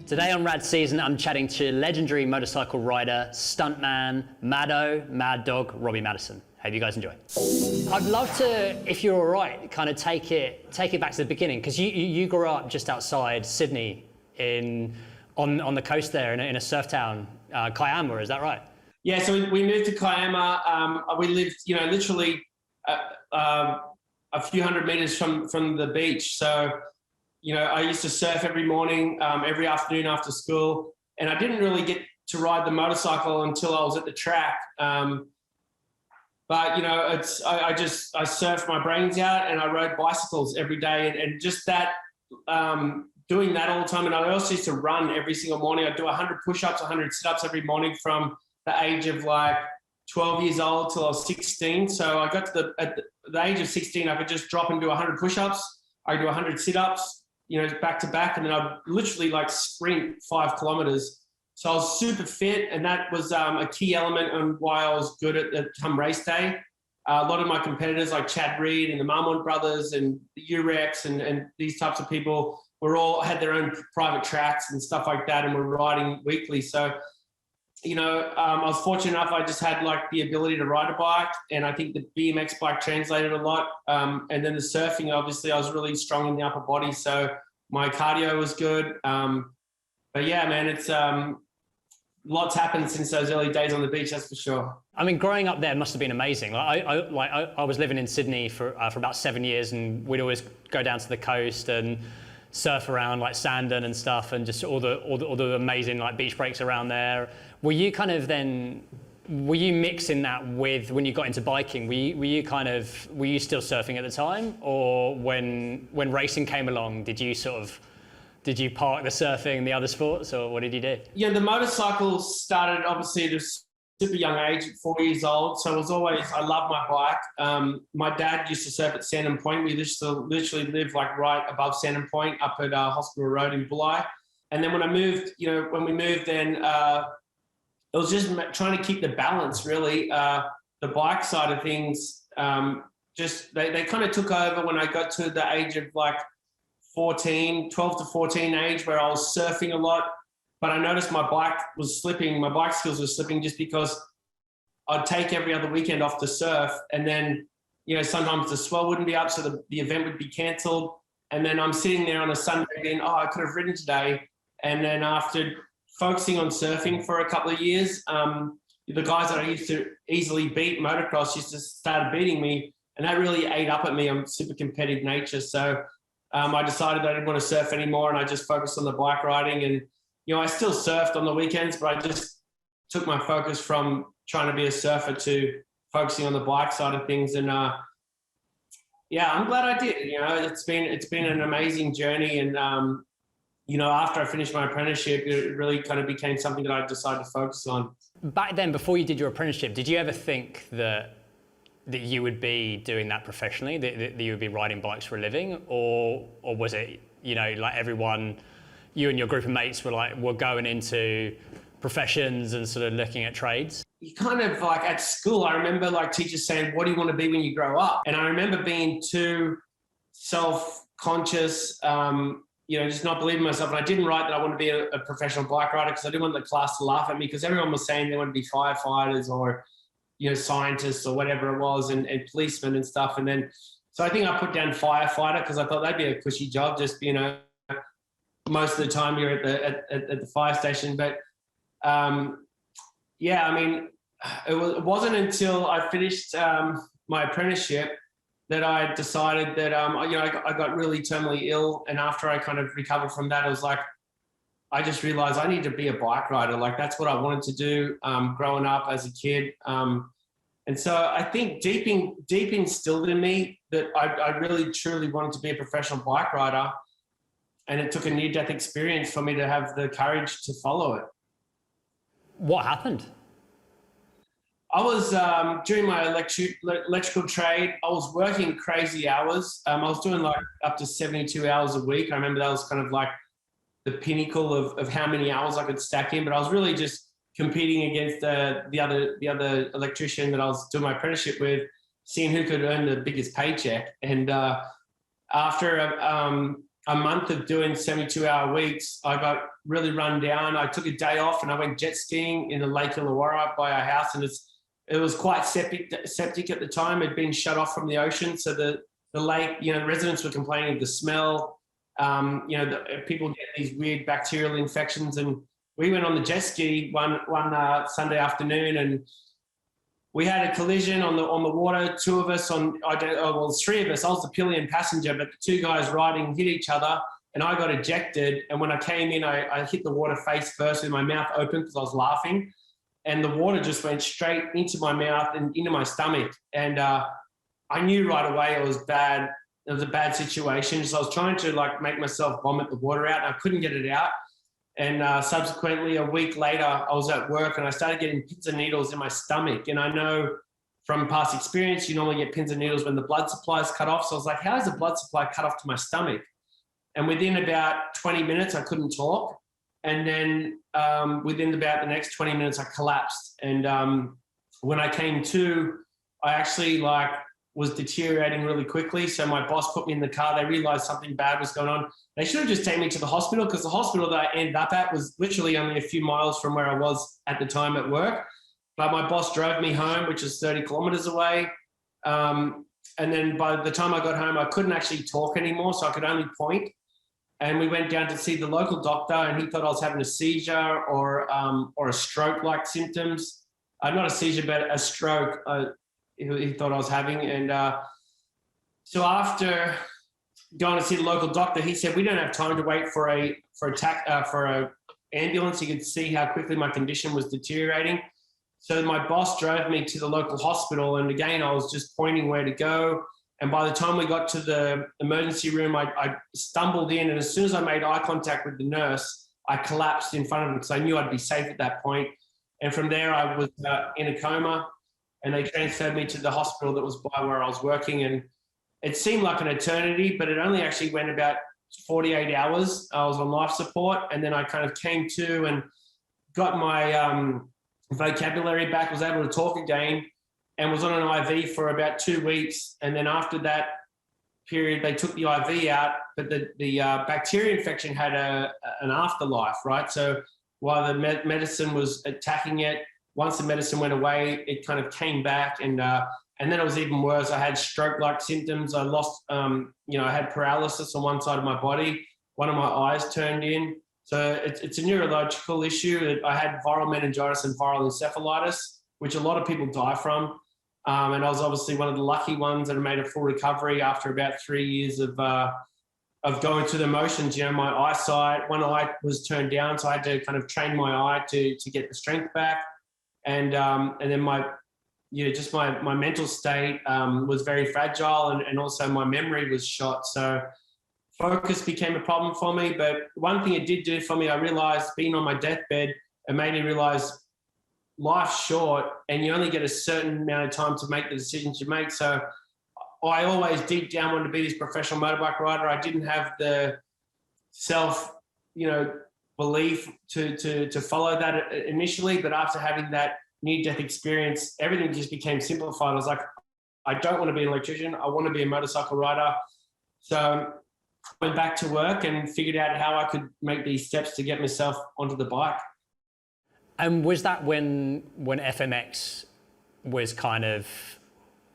Today on Rad Season, I'm chatting to legendary motorcycle rider, stuntman, Mad Dog, Robbie Maddison. Hope you guys enjoy. I'd love to, if you're all right, kind of take it back to the beginning, because you grew up just outside Sydney on the coast there in a surf town, Kiama, is that right? Yeah, so we moved to Kiama. We lived, literally a few hundred meters from the beach. So, I used to surf every morning, every afternoon after school, and I didn't really get to ride the motorcycle until I was at the track. But I surfed my brains out and I rode bicycles every day, and just that, doing that all the time. And I also used to run every single morning. I'd do 100 push-ups, 100 sit-ups every morning from the age of like 12 years old till I was 16. So I got to at the age of 16, I could just drop and do 100 push-ups. I do 100 sit-ups, back to back, and then I'd literally like sprint 5 kilometers. So I was super fit, and that was a key element on why I was good at come race day. A lot of my competitors like Chad Reed and the Marmont brothers and the Urex and these types of people had their own private tracks and stuff like that, and were riding weekly. So, I was fortunate enough, I just had like the ability to ride a bike, and I think the BMX bike translated a lot. And then the surfing, obviously I was really strong in the upper body, so my cardio was good. But yeah, man, it's lots happened since those early days on the beach, that's for sure. I mean, growing up there must have been amazing. I was living in Sydney for about 7 years, and we'd always go down to the coast and surf around like Sandon and stuff, and just all the amazing like beach breaks around there. Were you mixing that with when you got into biking? Were you still surfing at the time, or when racing came along, did you park the surfing and the other sports, or what did you do? Yeah, the motorcycle started obviously at a super young age, at 4 years old. So I loved my bike. My dad used to surf at Sandon Point. We used to literally live like right above Sandon Point up at Hospital Road in Bulli. And then when I moved, when we moved, then it was just trying to keep the balance, really. The bike side of things, they kind of took over when I got to the age of like 12 to 14 age, where I was surfing a lot. But I noticed my bike was slipping, my bike skills were slipping, just because I'd take every other weekend off to surf, and then, sometimes the swell wouldn't be up, so the event would be cancelled. And then I'm sitting there on a Sunday and, I could have ridden today. And then after focusing on surfing for a couple of years, the guys that I used to easily beat motocross used to start beating me, and that really ate up at me. I'm super competitive nature. So I decided that I didn't want to surf anymore, and I just focused on the bike riding. And I still surfed on the weekends, but I just took my focus from trying to be a surfer to focusing on the bike side of things. And yeah, I'm glad I did. It's been an amazing journey. And after I finished my apprenticeship, it really kind of became something that I decided to focus on. Back then, before you did your apprenticeship, did you ever think that you would be doing that professionally, that you would be riding bikes for a living, or was it, like everyone, you and your group of mates were going into professions and sort of looking at trades? You kind of like at school, I remember like teachers saying, what do you want to be when you grow up? And I remember being too self-conscious, just not believing myself. And I didn't write that I want to be a professional bike rider, because I didn't want the class to laugh at me, because everyone was saying they want to be firefighters or, scientists or whatever it was, and policemen and stuff. And then, so I think I put down firefighter, because I thought that'd be a cushy job, just, most of the time you're at the fire station. But yeah, I mean, it wasn't until I finished my apprenticeship that I decided that, I got really terminally ill. And after I kind of recovered from that, it was like, I just realized I need to be a bike rider. Like, that's what I wanted to do growing up as a kid. And so I think deep instilled in me that I really truly wanted to be a professional bike rider. And it took a near-death experience for me to have the courage to follow it. What happened? I was, during my electrical trade, I was working crazy hours. I was doing like up to 72 hours a week. I remember that was kind of like the pinnacle of how many hours I could stack in, but I was really just competing against the other electrician that I was doing my apprenticeship with, seeing who could earn the biggest paycheck. And after a month of doing 72-hour weeks, I got really run down. I took a day off and I went jet skiing in the Lake Illawarra by our house, and it was quite septic at the time. It had been shut off from the ocean, so the lake, the residents were complaining of the smell. People get these weird bacterial infections, and we went on the jet ski one Sunday afternoon, and we had a collision on the water. Two of us three of us. I was the pillion passenger, but the two guys riding hit each other, and I got ejected. And when I came in, I hit the water face first with my mouth open because I was laughing, and the water just went straight into my mouth and into my stomach. And I knew right away it was bad. It was a bad situation. So I was trying to make myself vomit the water out, and I couldn't get it out. And subsequently, a week later, I was at work and I started getting pins and needles in my stomach. And I know from past experience, you normally get pins and needles when the blood supply is cut off. So I was like, how is the blood supply cut off to my stomach? And within about 20 minutes, I couldn't talk. And then within about the next 20 minutes, I collapsed. And when I came to, I actually was deteriorating really quickly. So my boss put me in the car. They realized something bad was going on. They should have just taken me to the hospital, because the hospital that I ended up at was literally only a few miles from where I was at the time at work. But my boss drove me home, which is 30 kilometers away. And then by the time I got home, I couldn't actually talk anymore, so I could only point. And we went down to see the local doctor, and he thought I was having a seizure or a stroke-like symptoms. Not a seizure, but a stroke. He thought I was having. And so after going to see the local doctor, he said, we don't have time to wait for a ambulance. He could see how quickly my condition was deteriorating. So my boss drove me to the local hospital, and again, I was just pointing where to go. And by the time we got to the emergency room, I stumbled in, and as soon as I made eye contact with the nurse, I collapsed in front of him because I knew I'd be safe at that point. And from there, I was in a coma, and they transferred me to the hospital that was by where I was working. And it seemed like an eternity, but it only actually went about 48 hours. I was on life support, and then I kind of came to and got my vocabulary back, was able to talk again, and was on an IV for about 2 weeks. And then after that period, they took the IV out, but the bacteria infection had an afterlife, right? So while the medicine was attacking it, once the medicine went away, it kind of came back, and then it was even worse. I had stroke-like symptoms. I lost, I had paralysis on one side of my body. One of my eyes turned in. So it's a neurological issue. I had viral meningitis and viral encephalitis, which a lot of people die from. And I was obviously one of the lucky ones that made a full recovery after about 3 years of going through the motions. My eyesight, one eye was turned down, so I had to kind of train my eye to get the strength back. And then my mental state was very fragile, and also my memory was shot. So focus became a problem for me. But one thing it did do for me, I realized being on my deathbed, it made me realize life's short and you only get a certain amount of time to make the decisions you make. So I always deep down wanted to be this professional motorbike rider. I didn't have the self, belief to follow that initially, but after having that near-death experience, everything just became simplified. I was like, I don't want to be an electrician. I want to be a motorcycle rider. So I went back to work and figured out how I could make these steps to get myself onto the bike. And was that when FMX was kind of,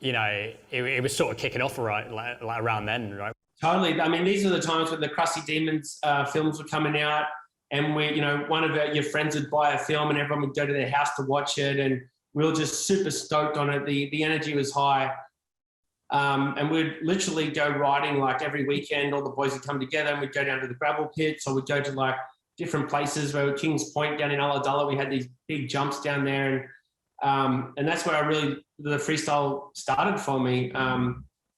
it was sort of kicking off around then, right? Totally. I mean, these are the times when the Crusty Demons films were coming out, and one of your friends would buy a film and everyone would go to their house to watch it, and we were just super stoked on it. The energy was high. And we'd literally go riding every weekend. All the boys would come together and we'd go down to the gravel pits, or we'd go to different places. Where Kings Point down in Ulladulla, we had these big jumps down there. And that's where the freestyle started for me. I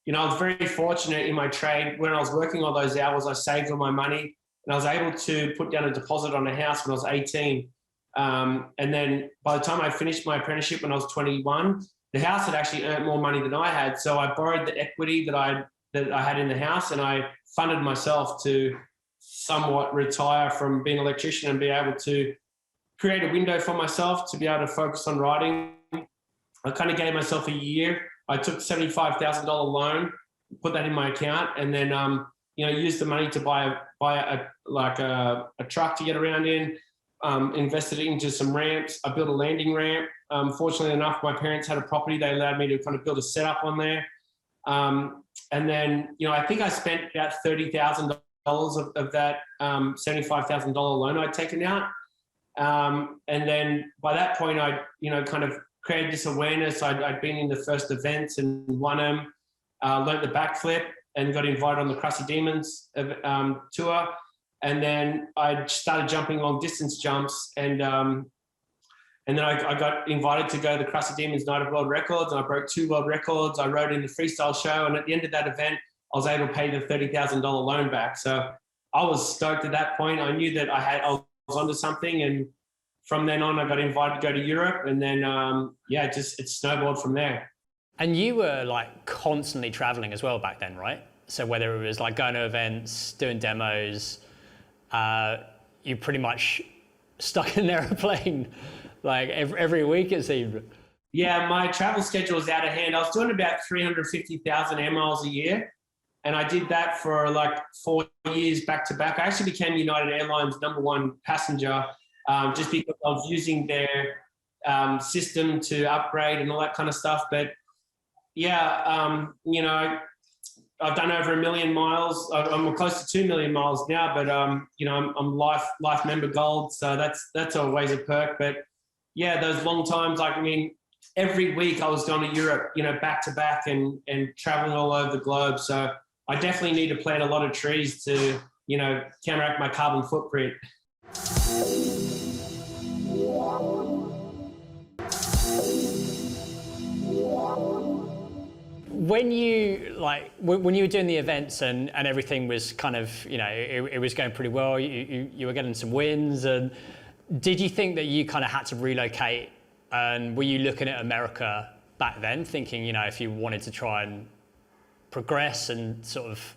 was very fortunate in my trade. When I was working all those hours, I saved all my money, and I was able to put down a deposit on a house when I was 18. And then by the time I finished my apprenticeship when I was 21, the house had actually earned more money than I had. So I borrowed the equity that I had in the house, and I funded myself to somewhat retire from being an electrician and be able to create a window for myself to be able to focus on riding. I kind of gave myself a year. I took $75,000 loan, put that in my account, and then used the money to buy a truck to get around in, invested it into some ramps. I built a landing ramp. Fortunately enough, my parents had a property. They allowed me to kind of build a setup on there. And then, I think I spent about $30,000 of that $75,000 loan I'd taken out. And then by that point, I, kind of created this awareness. I'd been in the first events and won them, learned the backflip and got invited on the Crusty Demons tour. And then I started jumping long distance jumps, and then I got invited to go to the Crusty Demons Night of World Records, and I broke 2 world records. I rode in the freestyle show, and at the end of that event, I was able to pay the $30,000 loan back. So I was stoked at that point. I knew that I was onto something, and from then on, I got invited to go to Europe, and then it snowballed from there. And you were like constantly traveling as well back then, right? So whether it was like going to events, doing demos, you pretty much stuck in an airplane like every week, it seemed. Yeah, my travel schedule was out of hand. I was doing about 350,000 air miles a year. And I did that for like 4 years back to back. I actually became United Airlines' #1 passenger just because I was using their system to upgrade and all that kind of stuff. But yeah, I've done over 1 million miles. I'm close to 2 million miles now, but I'm life member gold, so that's always a perk. But yeah, those long times, every week I was going to Europe, back to back and traveling all over the globe. So I definitely need to plant a lot of trees to, counteract my carbon footprint. When you were doing the events and everything was kind of, it was going pretty well, you were getting some wins, and did you think that you kind of had to relocate, and were you looking at America back then thinking, if you wanted to try and progress and sort of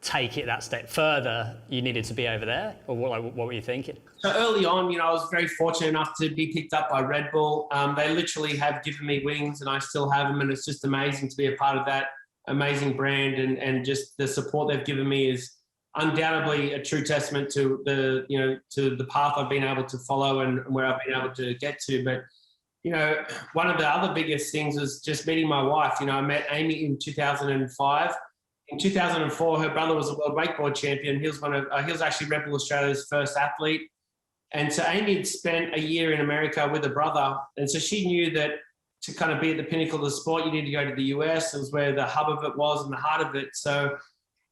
take it that step further, you needed to be over there? Or what were you thinking? So early on, I was very fortunate enough to be picked up by Red Bull. They literally have given me wings, and I still have them, and it's just amazing to be a part of that amazing brand, and just the support they've given me is undoubtedly a true testament to the path I've been able to follow and where I've been able to get to. But one of the other biggest things was just meeting my wife. I met Amy in 2005. In 2004, her brother was a world wakeboard champion. He was actually Red Bull Australia's first athlete. And so Amy had spent a year in America with her brother. And so she knew that to kind of be at the pinnacle of the sport, you need to go to the US. It was where the hub of it was and the heart of it. So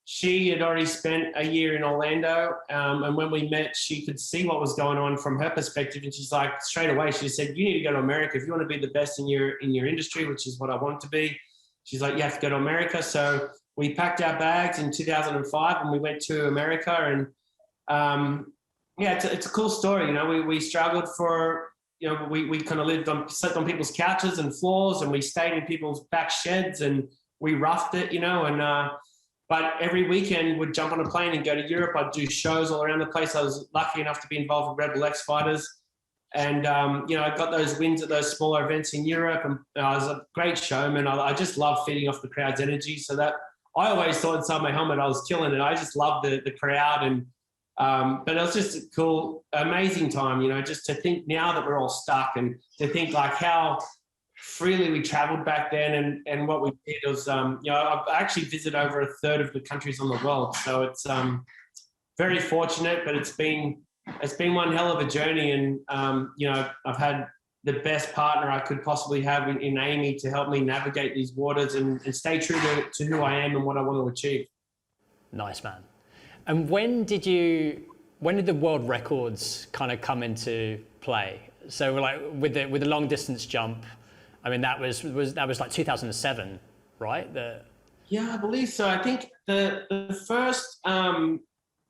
she had already spent a year in Orlando. And when we met, she could see what was going on from her perspective. And she's like, straight away, she said, you need to go to America. If you want to be the best in your industry, which is what I want to be, she's like, you have to go to America. So we packed our bags in 2005 and we went to America. And it's a cool story. We struggled for, we kind of slept on people's couches and floors, and we stayed in people's back sheds, and we roughed it, but every weekend we'd jump on a plane and go to Europe. I'd do shows all around the place. I was lucky enough to be involved with Red Bull X Fighters. And, I got those wins at those smaller events in Europe, and I was a great showman. I just love feeding off the crowd's energy. So that I always thought inside my helmet I was killing it. I just loved the crowd. And but it was just a cool, amazing time, just to think now that we're all stuck, and to think like how freely we traveled back then, and what we did was, I've actually visited over a third of the countries on the world. So it's very fortunate, but it's been one hell of a journey. And, I've had the best partner I could possibly have in Amy to help me navigate these waters and stay true to who I am and what I want to achieve. Nice, man. And when did the world records kind of come into play? So like with the long distance jump, that was like 2007, right? Yeah, I believe so. I think the first time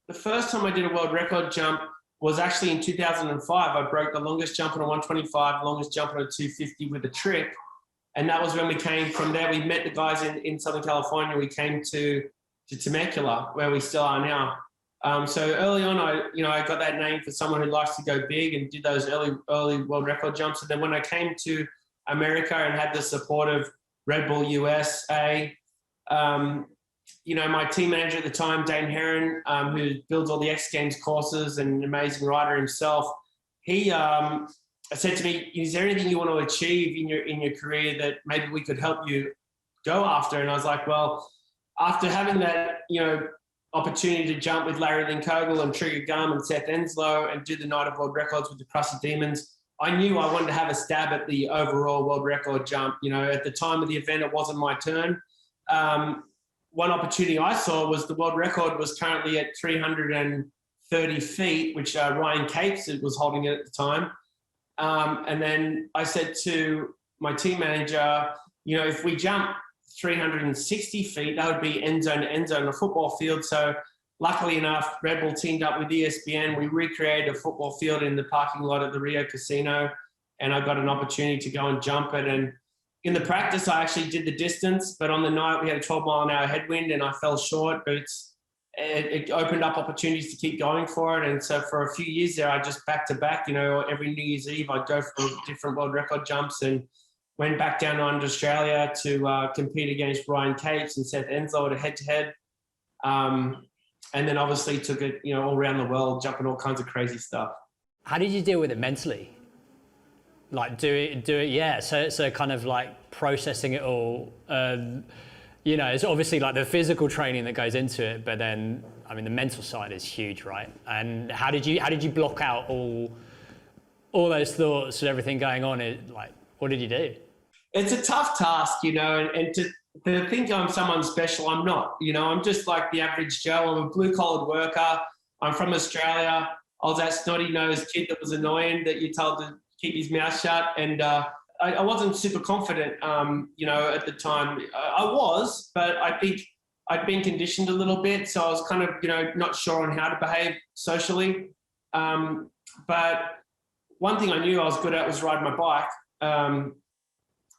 I did a world record jump was actually in 2005. I broke the longest jump on a 125, longest jump on a 250 with a trick. And that was when we came from there. We met the guys in Southern California. We came to Temecula, where we still are now. So early on, I got that name for someone who likes to go big and did those early world record jumps. And then when I came to America and had the support of Red Bull USA, my team manager at the time, Dane Heron, who builds all the X Games courses and an amazing rider himself, he said to me, is there anything you want to achieve in your career that maybe we could help you go after? And I was like, well, after having that, opportunity to jump with Larry Linkogel and Trigger Gum and Seth Enslow and do the Night of World Records with the Crusty Demons, I knew I wanted to have a stab at the overall world record jump. At the time of the event, it wasn't my turn. One opportunity I saw was the world record was currently at 330 feet, which Ryan Capes was holding it at the time. And then I said to my team manager, if we jump 360 feet, that would be end zone to end zone, a football field. So luckily enough, Red Bull teamed up with ESPN. We recreated a football field in the parking lot at the Rio Casino, and I got an opportunity to go and jump it. And in the practice, I actually did the distance, but on the night we had a 12-mile-an-hour headwind and I fell short, but it opened up opportunities to keep going for it. And so for a few years there, I just back-to-back, every New Year's Eve, I'd go for different world record jumps and went back down to Australia to compete against Ryan Capes and Seth Enslow at a head-to-head. And then obviously took it, all around the world, jumping all kinds of crazy stuff. How did you deal with it mentally? Like do it, yeah. So kind of like processing it all. It's obviously like the physical training that goes into it, but then the mental side is huge, right? And how did you block out all those thoughts and everything going on? What did you do? It's a tough task, and to think I'm someone special, I'm not. I'm just like the average Joe. I'm a blue-collared worker. I'm from Australia. I was that snotty-nosed kid that was annoying that you told to keep his mouth shut. And I wasn't super confident, at the time. I was, but I think I'd been conditioned a little bit. So I was kind of, not sure on how to behave socially. But one thing I knew I was good at was riding my bike.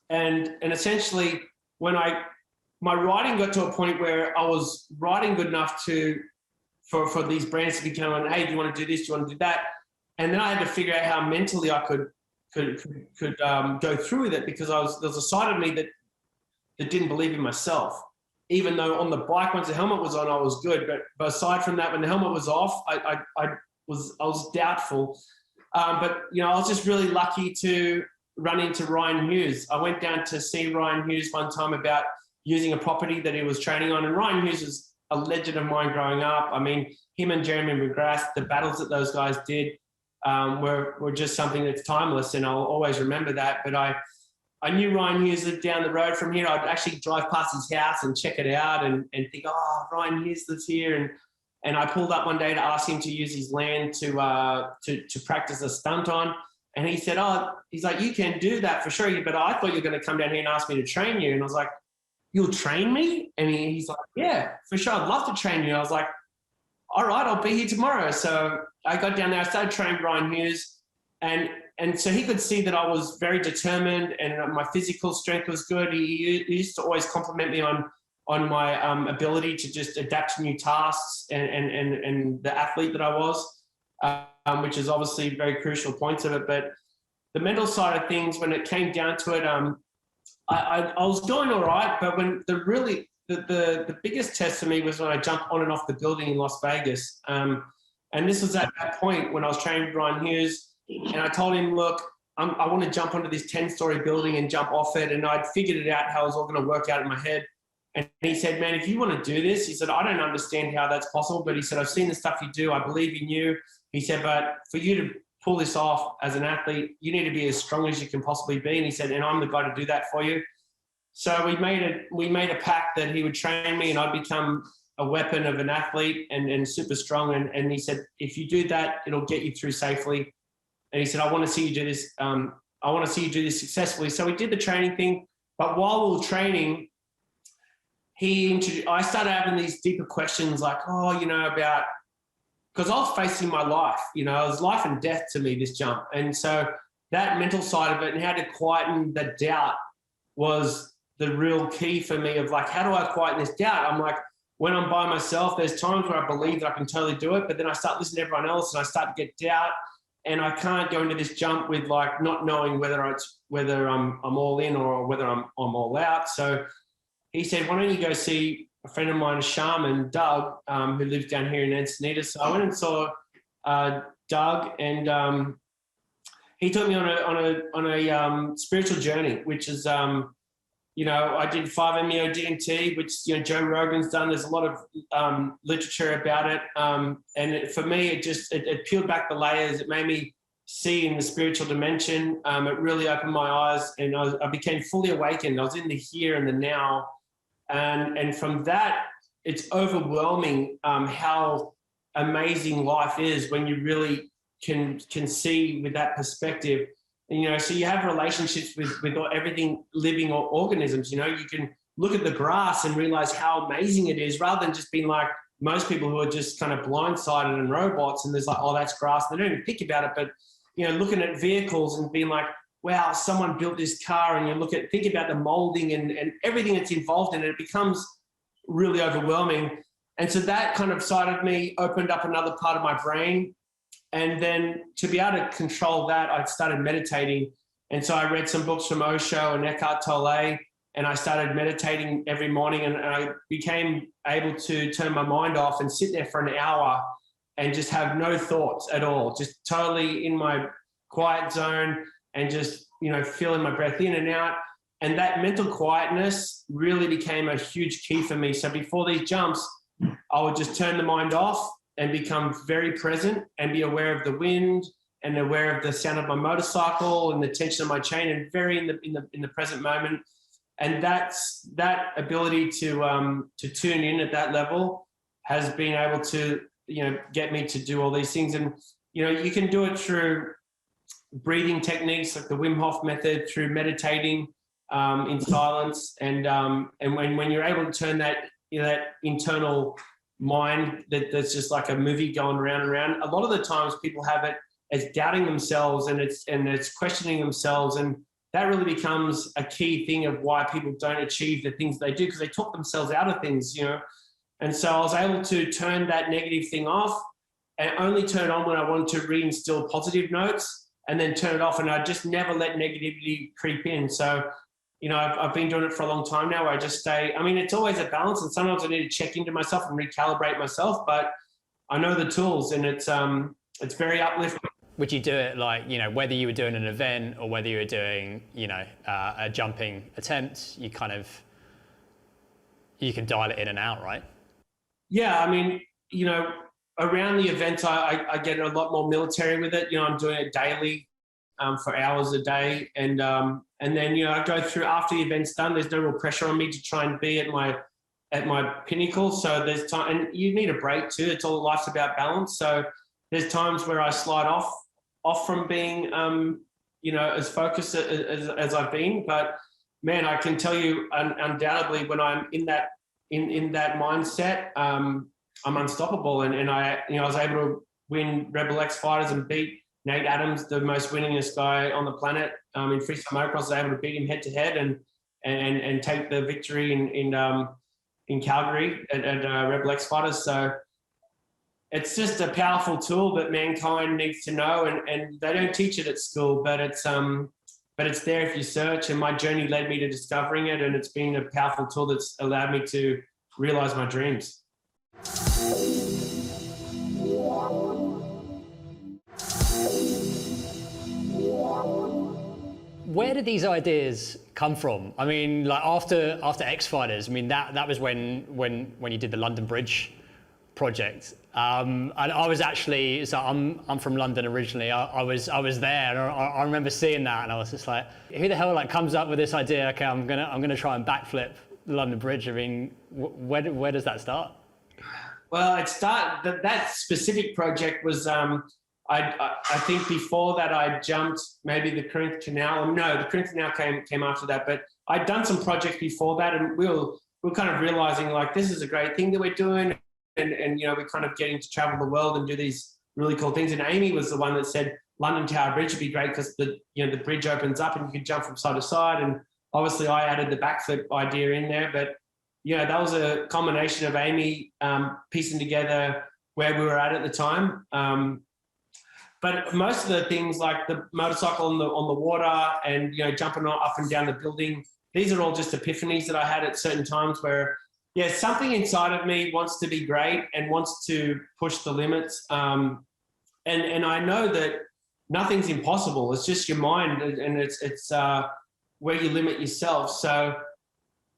And essentially when my riding got to a point where I was riding good enough for these brands to be coming, hey, do you want to do this? Do you want to do that? And then I had to figure out how mentally I could go through with it, because there was a side of me that didn't believe in myself. Even though on the bike, once the helmet was on, I was good. But aside from that, when the helmet was off, I was doubtful. But I was just really lucky to run into Ryan Hughes. I went down to see Ryan Hughes one time about using a property that he was training on. And Ryan Hughes is a legend of mine growing up. Him and Jeremy McGrath, the battles that those guys did were just something that's timeless, and I'll always remember that. But I knew Ryan Hughes lived down the road from here. I'd actually drive past his house and check it out and think, oh, Ryan Hughes lives here. And I pulled up one day to ask him to use his land to practice a stunt on. And he said, he's like, you can do that for sure, but I thought you were going to come down here and ask me to train you. And I was like, you'll train me? And he's like, yeah, for sure. I'd love to train you. And I was like, all right, I'll be here tomorrow. So I got down there, I started training Ryan Hughes. And so he could see that I was very determined and my physical strength was good. He used to always compliment me on my ability to just adapt to new tasks and the athlete that I was. Which is obviously very crucial points of it. But the mental side of things, when it came down to it, I was doing all right. But when the biggest test for me was when I jumped on and off the building in Las Vegas. And this was at that point when I was training with Ryan Hughes. And I told him, look, I want to jump onto this 10-story building and jump off it. And I'd figured it out how it was all going to work out in my head. And he said, man, if you want to do this, he said, I don't understand how that's possible. But he said, I've seen the stuff you do. I believe in you. He said, but for you to pull this off as an athlete, you need to be as strong as you can possibly be. And he said, and I'm the guy to do that for you. So we made a pact that he would train me and I'd become a weapon of an athlete and super strong. And he said, if you do that, it'll get you through safely. And he said, I want to see you do this. I want to see you do this successfully. So we did the training thing. But while we were training, I started having these deeper questions like, about, because I was facing my life, it was life and death to me, this jump. And so that mental side of it and how to quieten the doubt was the real key for me of like, how do I quieten this doubt? I'm like, when I'm by myself, there's times where I believe that I can totally do it, but then I start listening to everyone else and I start to get doubt and I can't go into this jump with like not knowing whether I'm all in or whether I'm all out. So he said, why don't you go see a friend of mine, a shaman, Doug, who lives down here in Encinitas. So I went and saw Doug, and he took me on a spiritual journey, which is, I did 5-MeO DMT, which Joe Rogan's done. There's a lot of literature about it, and for me, it peeled back the layers. It made me see in the spiritual dimension. It really opened my eyes, and I became fully awakened. I was in the here and the now, and from that, it's overwhelming how amazing life is when you really can see with that perspective. And, so you have relationships with everything living or organisms. You can look at the grass and realize how amazing it is, rather than just being like most people who are just kind of blindsided and robots, and there's like, oh, that's grass. They don't even think about it. But, looking at vehicles and being like, wow, someone built this car, and you think about the molding and everything that's involved in it, it becomes really overwhelming. And so that kind of side of me opened up another part of my brain. And then to be able to control that, I started meditating. And so I read some books from Osho and Eckhart Tolle, and I started meditating every morning, and I became able to turn my mind off and sit there for an hour and just have no thoughts at all, just totally in my quiet zone, and just, feeling my breath in and out. And that mental quietness really became a huge key for me. So before these jumps, I would just turn the mind off and become very present and be aware of the wind and aware of the sound of my motorcycle and the tension of my chain, and very in the present moment. And that ability to tune in at that level has been able to, get me to do all these things. And, you can do it through breathing techniques like the Wim Hof method, through meditating in silence. And when you're able to turn that, that internal mind that's just like a movie going round and round. A lot of the times people have it as doubting themselves, and it's questioning themselves, and that really becomes a key thing of why people don't achieve the things they do, because they talk themselves out of things, And so I was able to turn that negative thing off and only turn it on when I wanted to reinstill positive notes, and then turn it off, and I just never let negativity creep in. So I've been doing it for a long time now, where I just stay. I mean, it's always a balance, and sometimes I need to check into myself and recalibrate myself, but I know the tools, and it's very uplifting. Would you do it like, whether you were doing an event or whether you were doing, a jumping attempt, you can dial it in and out, right? Yeah, I mean, around the events, I get a lot more military with it. I'm doing it daily. For hours a day, and then I go through after the event's done. There's no real pressure on me to try and be at my pinnacle. So there's time, and you need a break too. It's all, life's about balance. So there's times where I slide off from being as focused as I've been. But man, I can tell you undoubtedly, when I'm in that mindset, I'm unstoppable. And I was able to win Rebel X Fighters and beat Nate Adams, the most winningest guy on the planet, in freestyle motocross. I was able to beat him head to head and take the victory in Calgary at Rebel X Fighters. So it's just a powerful tool that mankind needs to know, and they don't teach it at school, but it's there if you search. And my journey led me to discovering it, and it's been a powerful tool that's allowed me to realize my dreams. Where did these ideas come from? I mean, like after X Fighters, I mean that was when you did the London Bridge project. And I was actually, so I'm from London originally. I was there, and I remember seeing that, and I was just like, who the hell comes up with this idea? Okay, I'm gonna try and backflip the London Bridge. I mean, where does that start? Well, that specific project was. I think before that I jumped maybe the Corinth Canal. No, the Corinth Canal came after that. But I'd done some projects before that, and we were kind of realizing like this is a great thing that we're doing, and we're kind of getting to travel the world and do these really cool things. And Amy was the one that said London Tower Bridge would be great because the bridge opens up and you can jump from side to side. And obviously I added the backflip idea in there, but that was a combination of Amy piecing together where we were at the time. But most of the things like the motorcycle on the water and jumping up and down the building, these are all just epiphanies that I had at certain times where Yeah, something inside of me wants to be great and wants to push the limits. And I know that nothing's impossible. It's just your mind, and it's where you limit yourself. So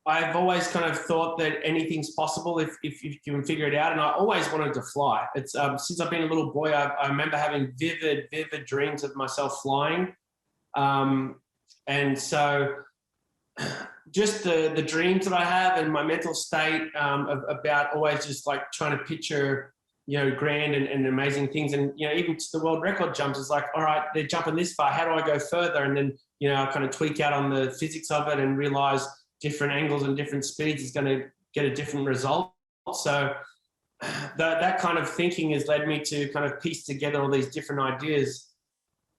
I've always kind of thought that anything's possible if you can figure it out. And I always wanted to fly. It's since I've been a little boy, I remember having vivid dreams of myself flying. And so just the dreams that I have and my mental state about always just like trying to picture, grand and amazing things. And, even to the world record jumps, it's like, all right, they're jumping this far. How do I go further? And then, I kind of tweak out on the physics of it and realize different angles and different speeds is going to get a different result. So that kind of thinking has led me to kind of piece together all these different ideas.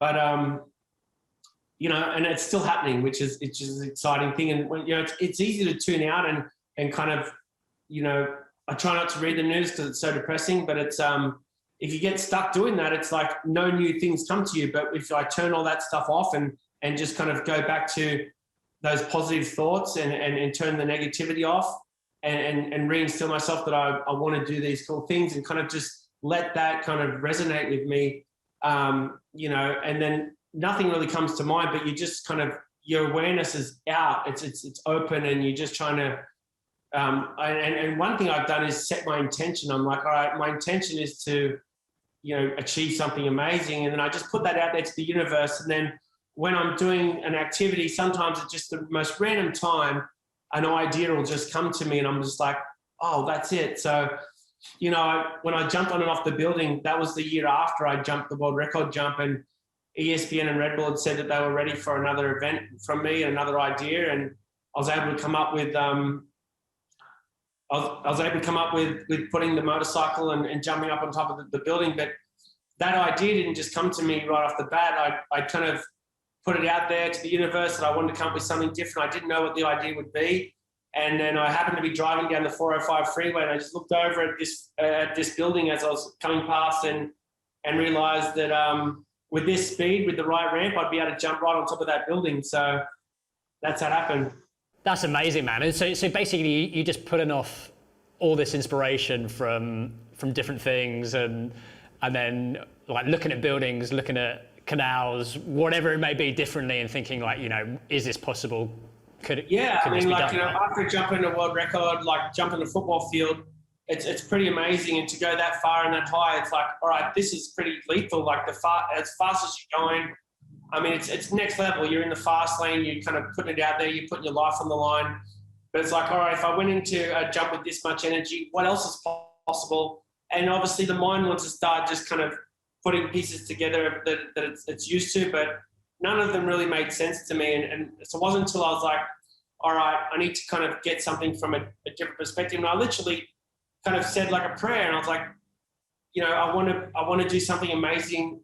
But, and it's still happening, which is an exciting thing. And when, it's easy to tune out and kind of, I try not to read the news because it's so depressing, but it's, if you get stuck doing that, it's like no new things come to you. But if I turn all that stuff off and just kind of go back to those positive thoughts and turn the negativity off and reinstill myself that I want to do these cool things and kind of just let that kind of resonate with me, and then nothing really comes to mind, but you just kind of, your awareness is out, it's open, and you're just trying to, and one thing I've done is set my intention. I'm like, all right, my intention is to, achieve something amazing. And then I just put that out there to the universe. And then when I'm doing an activity, sometimes it's just the most random time, an idea will just come to me and I'm just like, oh, that's it. So, when I jumped on and off the building, that was the year after I jumped the world record jump, and ESPN and Red Bull had said that they were ready for another event from me, another idea. And I was able to come up with, with putting the motorcycle and jumping up on top of the building. But that idea didn't just come to me right off the bat. I kind of put it out there to the universe that I wanted to come up with something different. I didn't know what the idea would be. And then I happened to be driving down the 405 freeway, and I just looked over at this building as I was coming past and realized that with this speed, with the right ramp, I'd be able to jump right on top of that building. So that's how it happened. That's amazing, man. And so basically you just putting off all this inspiration from different things and then like looking at buildings, looking at canals, whatever it may be differently, and thinking like, is this possible? Could it be done, after jumping a world record, like jumping a football field, it's pretty amazing. And to go that far and that high, it's like, all right, this is pretty lethal. Like as fast as you're going, I mean, it's next level. You're in the fast lane, you're kind of putting it out there, you're putting your life on the line. But it's like, all right, if I went into a jump with this much energy, what else is possible? And obviously the mind wants to start just kind of putting pieces together that it's used to, but none of them really made sense to me. And so it wasn't until I was like, all right, I need to kind of get something from a different perspective. And I literally kind of said like a prayer, and I was like, I want to do something amazing.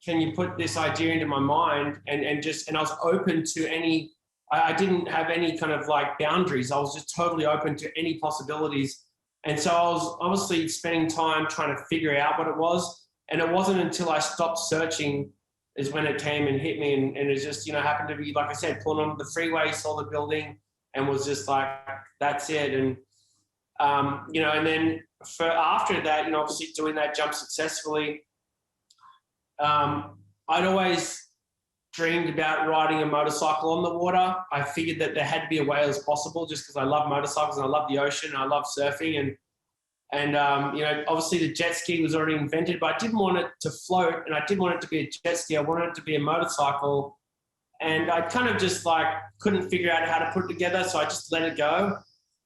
Can you put this idea into my mind? And I was open to any, I didn't have any kind of like boundaries. I was just totally open to any possibilities. And so I was obviously spending time trying to figure out what it was. And it wasn't until I stopped searching is when it came and hit me. And it just, happened to be, like I said, pulling onto the freeway, saw the building, and was just like, that's it. And, and then after that, obviously doing that jump successfully, I'd always dreamed about riding a motorcycle on the water. I figured that there had to be a way as possible, just because I love motorcycles and I love the ocean and I love surfing. And obviously the jet ski was already invented, but I didn't want it to float, and I didn't want it to be a jet ski. I wanted it to be a motorcycle. And I kind of just like couldn't figure out how to put it together, so I just let it go.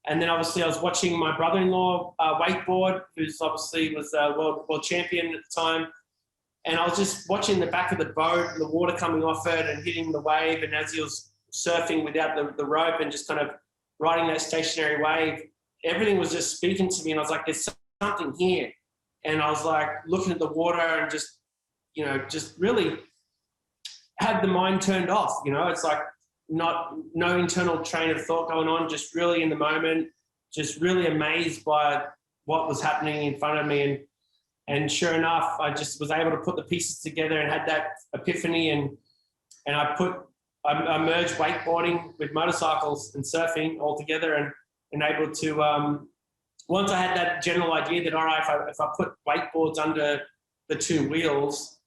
And then obviously I was watching my brother-in-law wakeboard, who's obviously was a world champion at the time. And I was just watching the back of the boat and the water coming off it and hitting the wave. And as he was surfing without the rope and just kind of riding that stationary wave, everything was just speaking to me. And I was like, there's something here. And I was like looking at the water and just, just really had the mind turned off. It's like no internal train of thought going on, just really in the moment, just really amazed by what was happening in front of me. And sure enough, I just was able to put the pieces together and had that epiphany. And I merged wakeboarding with motorcycles and surfing all together. And and able to, once I had that general idea that, all right, if I put wakeboards under the two wheels,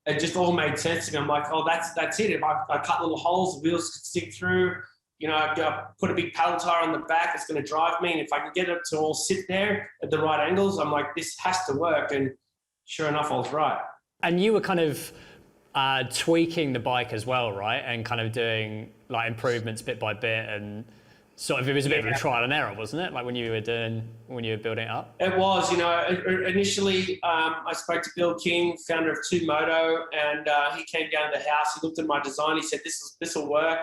it just all made sense to me. I'm like, oh, that's it. If I cut little holes, the wheels could stick through. You know, I put a big paddle tire on the back, it's going to drive me. And if I can get it to all sit there at the right angles, I'm like, this has to work. And sure enough, I was right. And you were kind of tweaking the bike as well, right? And kind of doing like improvements bit by bit, and sort of, it was a bit of a trial and error, wasn't it? Like when you were building it up? It was, you know, initially I spoke to Bill King, founder of Teahupo'o, and he came down to the house. He looked at my design. He said, this will work.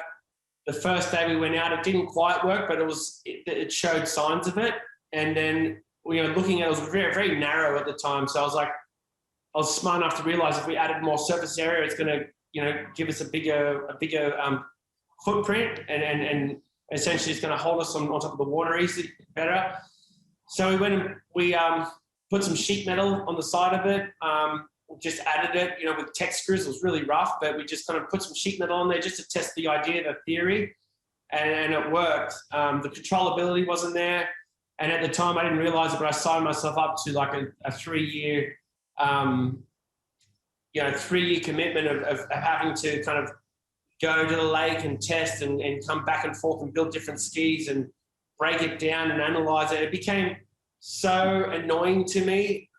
The first day we went out, it didn't quite work, but it showed signs of it. And then, you know, looking at it, was very, very narrow at the time. So I was smart enough to realize if we added more surface area, it's going to, you know, give us a bigger footprint, and essentially it's going to hold us on top of the water easy better. So we went and we put some sheet metal on the side of it. Just added it, you know, with tech screws. It was really rough, but we just kind of put some sheet metal on there just to test the idea, the theory, and it worked. The controllability wasn't there, and at the time I didn't realize it, but I signed myself up to like a 3-year, 3-year commitment of having to kind of go to the lake and test and come back and forth and build different skis and break it down and analyze it. It became so annoying to me.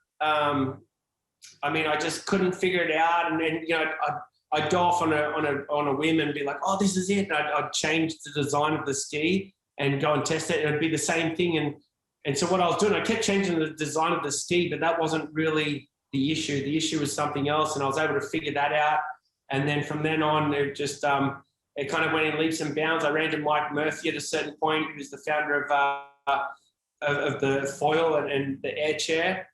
I mean, I just couldn't figure it out, and then, you know, I'd go off on a whim and be like, oh, this is it, and I'd change the design of the ski and go and test it, and it'd be the same thing. And so what I was doing, I kept changing the design of the ski, but that wasn't really the issue. The issue was something else, and I was able to figure that out. And then from then on, it just it kind of went in leaps and bounds. I ran to Mike Murphy at a certain point, who's the founder of the foil and the air chair.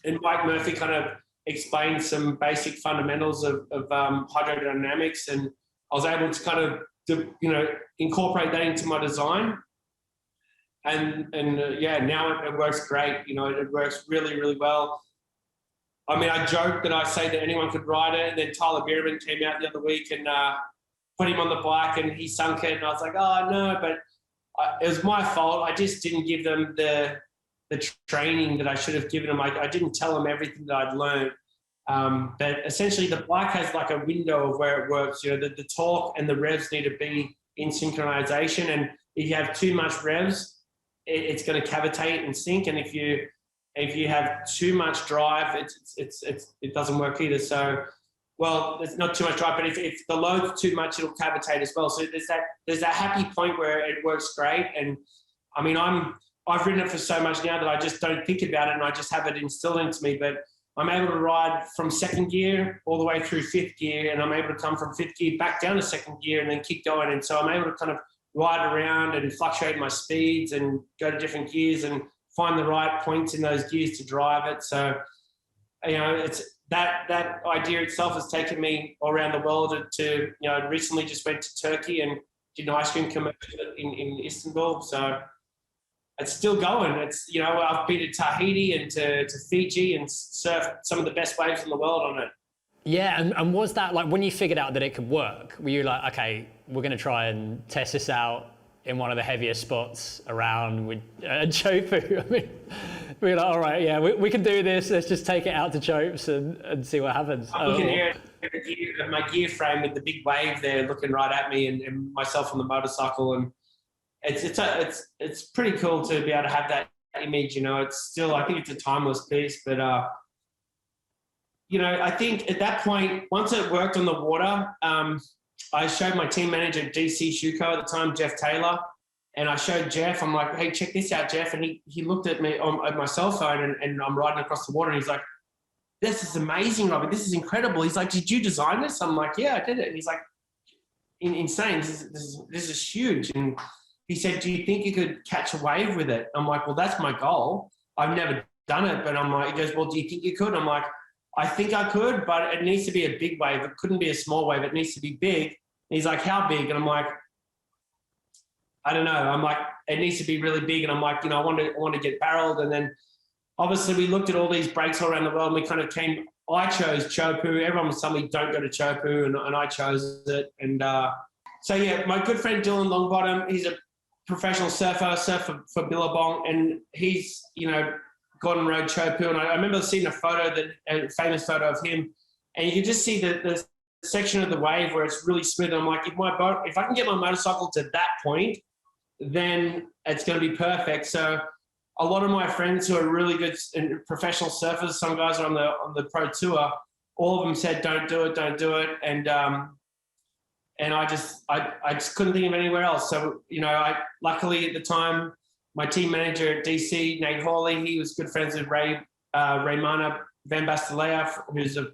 And Mike Murphy kind of explained some basic fundamentals of hydrodynamics, and I was able to kind of, you know, incorporate that into my design. And now it works great. You know, it works really, really well. I mean, I joke that I say that anyone could ride it, and then Tyler Bierman came out the other week and put him on the bike, and he sunk it, and I was like, oh no, but it was my fault. I just didn't give them the training that I should have given them. I didn't tell them everything that I'd learned. But essentially the bike has like a window of where it works. You know, the torque and the revs need to be in synchronization. And if you have too much revs, it's going to cavitate and sink. And if you have too much drive, it doesn't work either. So, well, it's not too much drive, but if the load's too much, it'll cavitate as well. So there's that happy point where it works great. And I mean, I've ridden it for so much now that I just don't think about it, and I just have it instilled into me. But I'm able to ride from second gear all the way through fifth gear, and I'm able to come from fifth gear back down to second gear and then keep going. And so I'm able to kind of ride around and fluctuate my speeds and go to different gears and find the right points in those gears to drive it. So, you know, it's that idea itself has taken me all around the world. To, you know, recently just went to Turkey and did an ice cream commercial in Istanbul. So it's still going. It's, you know, I've been to Tahiti and to Fiji and surfed some of the best waves in the world on it. Yeah, and was that like when you figured out that it could work, were you like, okay, we're going to try and test this out in one of the heaviest spots around with Teahupo'o? I mean, we were like, all right, yeah, we can do this. Let's just take it out to Chopes and see what happens. I'm looking here at my gear frame with the big wave there looking right at me, and myself on the motorcycle, and it's pretty cool to be able to have that image. You know, it's still, I think it's a timeless piece, but you know, I think at that point, once it worked on the water, I showed my team manager, DC Shuko at the time, Jeff Taylor, and I showed Jeff. I'm like, hey, check this out, Jeff. And he looked at me at my cell phone, and I'm riding across the water, and he's like, this is amazing, Robbie. This is incredible. He's like, did you design this? I'm like, yeah, I did it. And he's like, insane. This is huge. And he said, do you think you could catch a wave with it? I'm like, well, that's my goal. I've never done it, but I'm like, he goes, well, do you think you could? I'm like, I think I could, but it needs to be a big wave. It couldn't be a small wave. It needs to be big. And he's like, how big? And I'm like, I don't know. I'm like, it needs to be really big. And I'm like, you know, I want to get barreled. And then obviously we looked at all these breaks all around the world, and we kind of I chose Teahupo'o. Everyone was telling me, don't go to Teahupo'o, and I chose it. And so, yeah, my good friend Dylan Longbottom, he's a professional surfer, for Billabong, and he's, you know, gone and rode Teahupo'o. And I remember seeing a famous photo of him, and you can just see the section of the wave where it's really smooth. And I'm like, if I can get my motorcycle to that point, then it's going to be perfect. So a lot of my friends who are really good professional surfers, some guys are on the pro tour, all of them said, don't do it. And I just couldn't think of anywhere else. So, you know, luckily at the time, my team manager at DC, Nate Hawley, he was good friends with Raymana Van Bastelia, who's a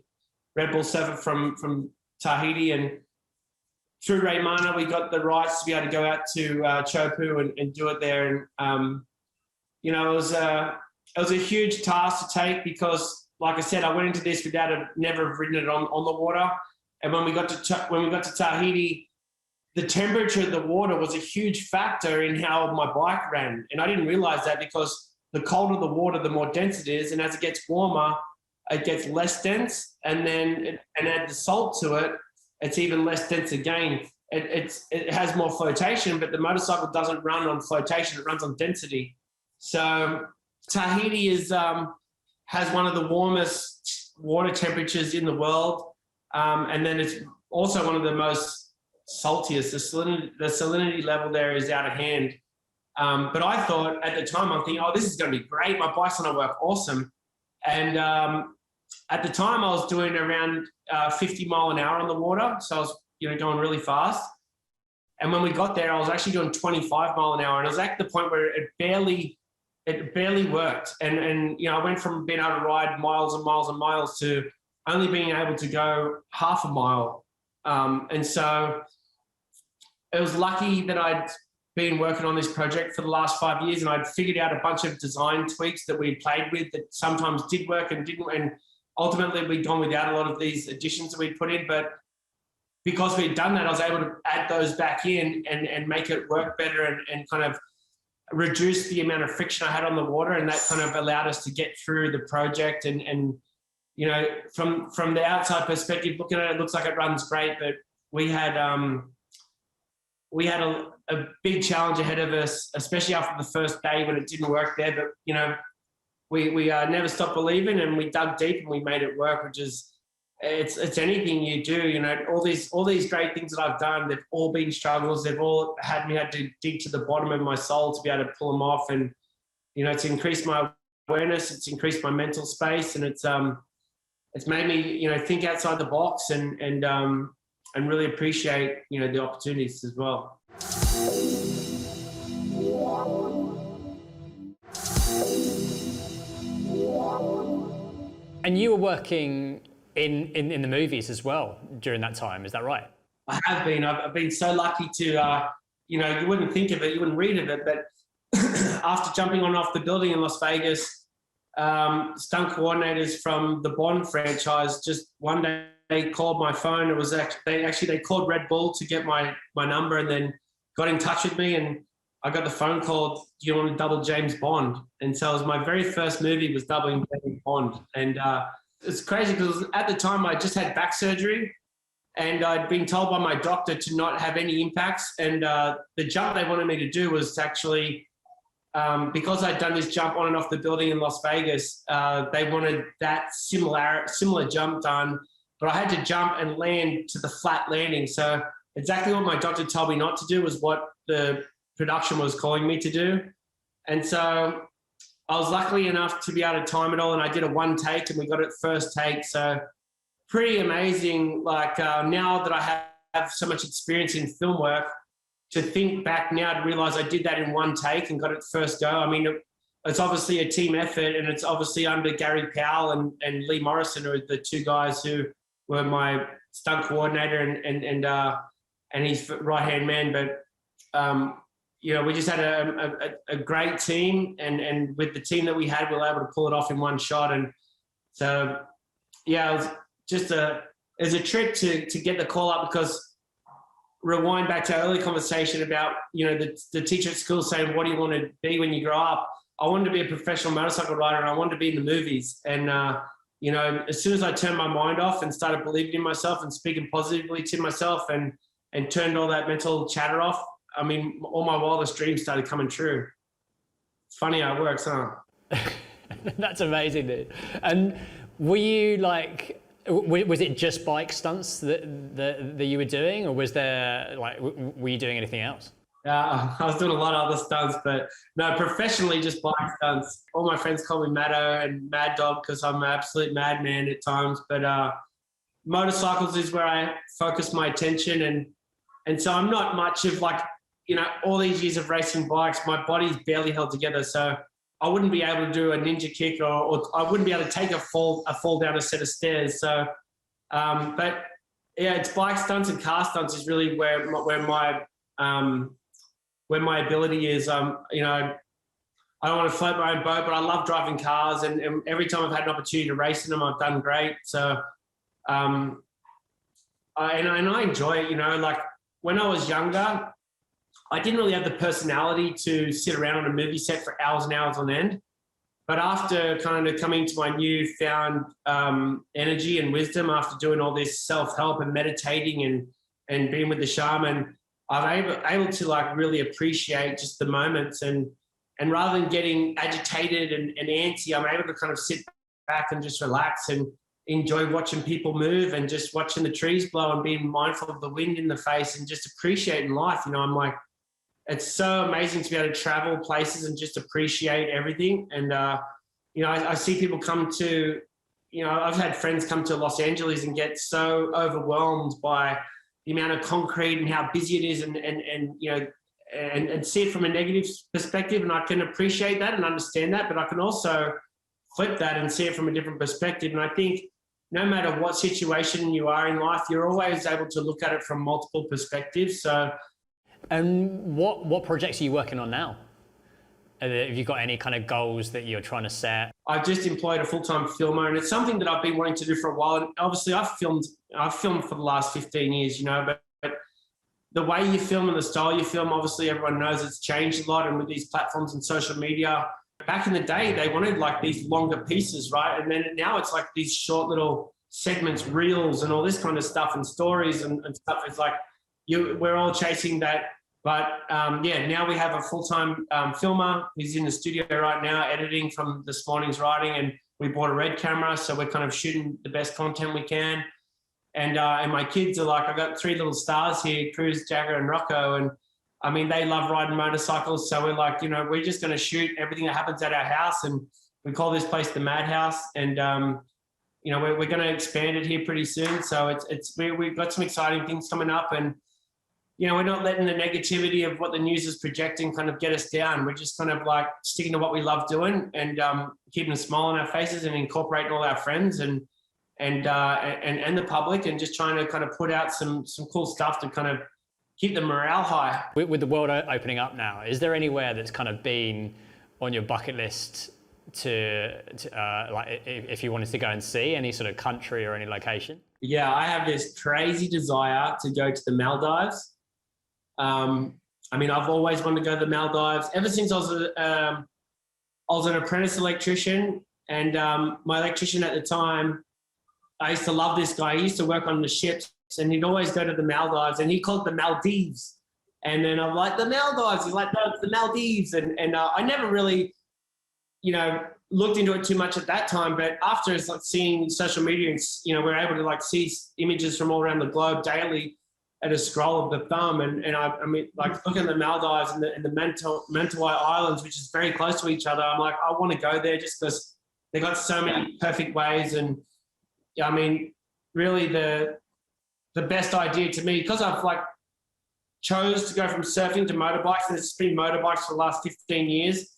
Red Bull surfer from Tahiti. And through Raymana, we got the rights to be able to go out to Teahupo'o and do it there. And, you know, it was a huge task to take because, like I said, I went into this without never have ridden it on the water. And when we got to Tahiti, the temperature of the water was a huge factor in how my bike ran. And I didn't realize that because the colder the water, the more dense it is. And as it gets warmer, it gets less dense. And then add the salt to it, it's even less dense again. It has more flotation, but the motorcycle doesn't run on flotation. It runs on density. So Tahiti has one of the warmest water temperatures in the world. And then it's also one of the most saltiest. The salinity level there is out of hand. But I thought at the time, I'm thinking, oh, this is going to be great. My bike's going to work awesome. And at the time, I was doing around 50 mile an hour on the water. So I was, you know, going really fast. And when we got there, I was actually doing 25 mile an hour. And I was at the point where it barely worked. And you know, I went from being able to ride miles and miles and miles to only being able to go half a mile. And so it was lucky that I'd been working on this project for the last 5 years, and I'd figured out a bunch of design tweaks that we played with that sometimes did work and didn't. And ultimately we'd gone without a lot of these additions that we put in, but because we'd done that, I was able to add those back in and make it work better and kind of reduce the amount of friction I had on the water. And that kind of allowed us to get through the project. And you know, from the outside perspective, looking at it, it looks like it runs great, but we had a big challenge ahead of us, especially after the first day when it didn't work there. But, you know, we never stopped believing, and we dug deep and we made it work, which is, it's anything you do, you know, all these great things that I've done, they've all been struggles. They've all had me had to dig to the bottom of my soul to be able to pull them off. And, you know, it's increased my awareness, it's increased my mental space, and it's made me, you know, think outside the box and really appreciate, you know, the opportunities as well. And you were working in the movies as well during that time, is that right? I have been. I've been so lucky to, you know, you wouldn't think of it, you wouldn't read of it, but after jumping on off the building in Las Vegas, stunt coordinators from the Bond franchise just one day they called my phone. It was they called Red Bull to get my number, and then got in touch with me, and I got the phone call, do you want to double James Bond? And so it was my very first movie was doubling James Bond. And it's crazy because at the time I just had back surgery, and I'd been told by my doctor to not have any impacts. And the jump they wanted me to do was actually, because I'd done this jump on and off the building in Las Vegas, they wanted that similar jump done, but I had to jump and land to the flat landing. So exactly what my doctor told me not to do was what the production was calling me to do. And so I was lucky enough to be able to time it all, and I did a one take and we got it first take. So pretty amazing. Like now that I have so much experience in film work, to think back now to realize I did that in one take and got it first go. I mean, it's obviously a team effort, and it's obviously under Gary Powell and Lee Morrison, who are the two guys who were my stunt coordinator and his right-hand man. But, you know, we just had a great team, and with the team that we had, we were able to pull it off in one shot. And so, yeah, it was just it was a trip to get the call up, because rewind back to our early conversation about, you know, the teacher at school saying, what do you want to be when you grow up? I wanted to be a professional motorcycle rider, and I wanted to be in the movies. And, you know, as soon as I turned my mind off and started believing in myself and speaking positively to myself and turned all that mental chatter off, I mean, all my wildest dreams started coming true. It's funny how it works, huh? That's amazing, dude. And were you like, was it just bike stunts that you were doing, or was there like, were you doing anything else? I was doing a lot of other stunts, but no, professionally just bike stunts. All my friends call me Maddo and Mad Dog because I'm an absolute madman at times. But motorcycles is where I focus my attention, and so I'm not much of like, you know, all these years of racing bikes, my body's barely held together. So I wouldn't be able to do a ninja kick, or I wouldn't be able to take a fall down a set of stairs. So, but yeah, it's bike stunts and car stunts is really where my ability is. You know, I don't want to float my own boat, but I love driving cars, and every time I've had an opportunity to race in them, I've done great. So, and I enjoy it. You know, like when I was younger, I didn't really have the personality to sit around on a movie set for hours and hours on end. But after kind of coming to my newfound energy and wisdom, after doing all this self-help and meditating and being with the shaman, I'm able to like really appreciate just the moments, and rather than getting agitated and antsy, I'm able to kind of sit back and just relax and enjoy watching people move and just watching the trees blow and being mindful of the wind in the face and just appreciating life. You know, I'm like, it's so amazing to be able to travel places and just appreciate everything. And, you know, I see people come to, you know, I've had friends come to Los Angeles and get so overwhelmed by the amount of concrete and how busy it is, and you know, and see it from a negative perspective. And I can appreciate that and understand that, but I can also flip that and see it from a different perspective. And I think no matter what situation you are in life, you're always able to look at it from multiple perspectives. So, and what projects are you working on now? Have you got any kind of goals that you're trying to set? I've just employed a full-time filmer, and it's something that I've been wanting to do for a while. And obviously I've filmed for the last 15 years, you know, but the way you film and the style you film, obviously everyone knows it's changed a lot. And with these platforms and social media, back in the day, they wanted like these longer pieces, right? And then now it's like these short little segments, reels and all this kind of stuff, and stories and stuff. It's like we're all chasing that. But yeah, now we have a full-time filmer. He's in the studio right now editing from this morning's writing, and we bought a red camera, so we're kind of shooting the best content we can. And my kids are like, I've got 3 little stars here, Cruz, Jagger and Rocco, and I mean, they love riding motorcycles. So we're like, you know, we're just going to shoot everything that happens at our house, and we call this place the Madhouse. And you know, we're going to expand it here pretty soon. So we've got some exciting things coming up, and you know, we're not letting the negativity of what the news is projecting kind of get us down. We're just kind of like sticking to what we love doing, and keeping a smile on our faces and incorporating all our friends and the public, and just trying to kind of put out some cool stuff to kind of keep the morale high. With the world opening up now, is there anywhere that's kind of been on your bucket list to like if you wanted to go and see any sort of country or any location? Yeah, I have this crazy desire to go to the Maldives. I mean, I've always wanted to go to the Maldives ever since I was an apprentice electrician, and my electrician at the time, I used to love this guy. He used to work on the ships, and he'd always go to the Maldives, and he called it the Maldives. And then I'm like, the Maldives. He's like, no, it's the Maldives. And I never really, you know, looked into it too much at that time. But after it's like seeing social media, and you know, we're able to like see images from all around the globe daily at a scroll of the thumb. And I mean, like looking at the Maldives and the Mentawai Islands, which is very close to each other. I'm like, I want to go there just because they got so many perfect ways. And I mean, really the best idea to me, because I've like chose to go from surfing to motorbikes, and it's been motorbikes for the last 15 years.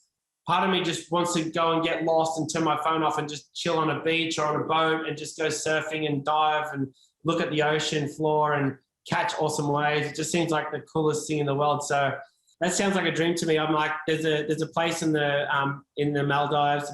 Part of me just wants to go and get lost and turn my phone off and just chill on a beach or on a boat and just go surfing and dive and look at the ocean floor and catch awesome waves. It just seems like the coolest thing in the world. So that sounds like a dream to me. I'm like, there's a place in the Maldives,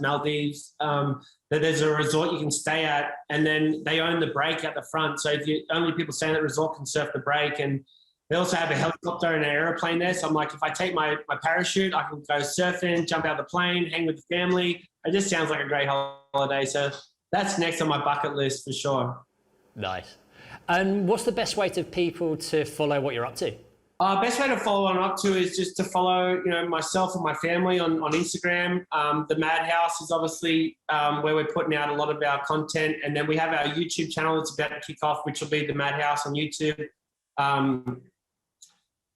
that there's a resort you can stay at, and then they own the break at the front. So if you only people staying at the resort can surf the break, and they also have a helicopter and an airplane there. So I'm like, if I take my parachute, I can go surfing, jump out the plane, hang with the family. It just sounds like a great holiday. So that's next on my bucket list for sure. Nice. And what's the best way to people to follow what you're up to? Best way to follow on up to is just to follow, myself and my family on Instagram. The Madhouse is obviously where we're putting out a lot of our content. And then we have our YouTube channel that's about to kick off, which will be the Madhouse on YouTube.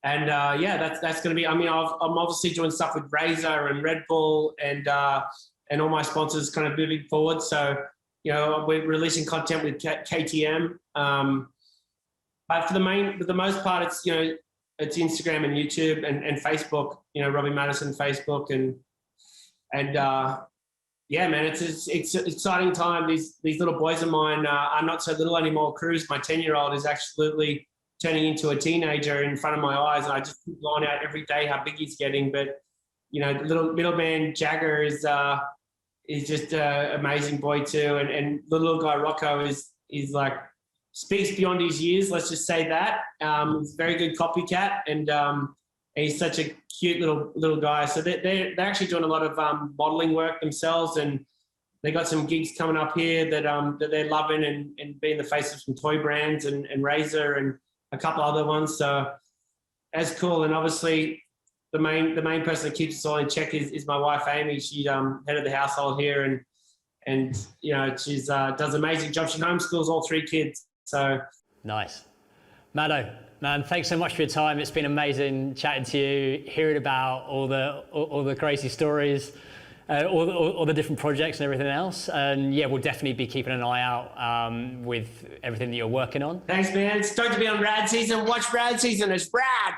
That's going to be, I'm obviously doing stuff with Razor and Red Bull and all my sponsors kind of moving forward. So, we're releasing content with KTM. But for the most part, it's Instagram and YouTube and Facebook, Robbie Maddison Facebook man, it's an exciting time. These little boys of mine are not so little anymore. Cruz, my 10-year-old, is absolutely turning into a teenager in front of my eyes. And I just keep going out every day how big he's getting. But, the little middleman Jagger is just an amazing boy too. And the little guy Rocco is like, speaks beyond his years, let's just say that. He's a very good copycat, and he's such a cute little guy. So they're actually doing a lot of modeling work themselves, and they got some gigs coming up here that they're loving and being the face of some toy brands and Razor and a couple other ones. So that's cool. And obviously the main person that keeps us all in check is my wife Amy. She's head of the household here, and she's does an amazing job. She homeschools all 3 kids. So nice. Maddo, man, thanks so much for your time. It's been amazing chatting to you, hearing about all the crazy stories, all the different projects and everything else. And yeah, we'll definitely be keeping an eye out with everything that you're working on. Thanks, man. Stoked to be on Rad Season. Watch Rad Season. It's rad.